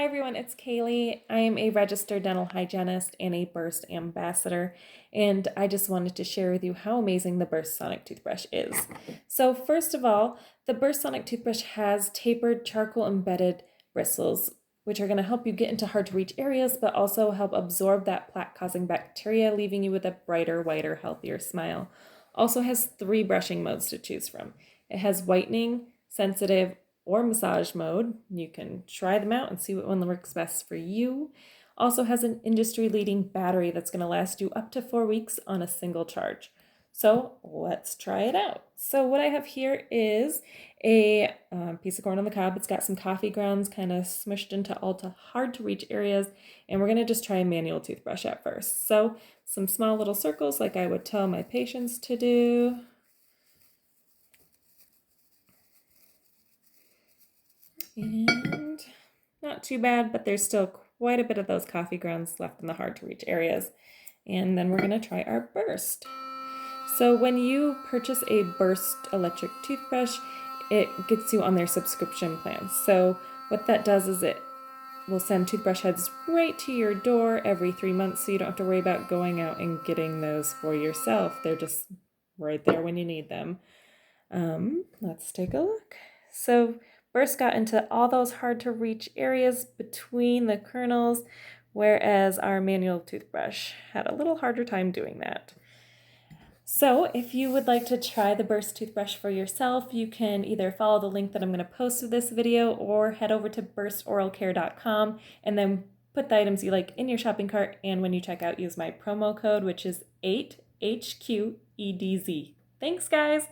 everyone, it's Kaylee. I am a registered dental hygienist and a Burst ambassador, and I just wanted to share with you how amazing the Burst Sonic toothbrush is. So first of all, the Burst Sonic toothbrush has tapered charcoal embedded bristles, which are going to help you get into hard to reach areas, but also help absorb that plaque causing bacteria, leaving you with a brighter, whiter, healthier smile. Also has 3 brushing modes to choose from. It has whitening, sensitive, or massage mode. You can try them out and see what one works best for you. Also has an industry-leading battery that's going to last you up to 4 weeks on a single charge. So let's try it out. So what I have here is a piece of corn on the cob. It's got some coffee grounds kind of smushed into all to hard to reach areas, and we're going to just try a manual toothbrush at first. So some small little circles like I would tell my patients to do. And not too bad, but there's still quite a bit of those coffee grounds left in the hard to reach areas. And then we're going to try our Burst. So when you purchase a Burst electric toothbrush, it gets you on their subscription plan. So what that does is it will send toothbrush heads right to your door every 3 months, so you don't have to worry about going out and getting those for yourself. They're just right there when you need them. Let's take a look. So Burst got into all those hard to reach areas between the kernels, whereas our manual toothbrush had a little harder time doing that. So if you would like to try the Burst toothbrush for yourself, you can either follow the link that I'm going to post with this video or head over to burstoralcare.com and then put the items you like in your shopping cart, and when you check out, use my promo code, which is 8HQEDZ. Thanks, guys!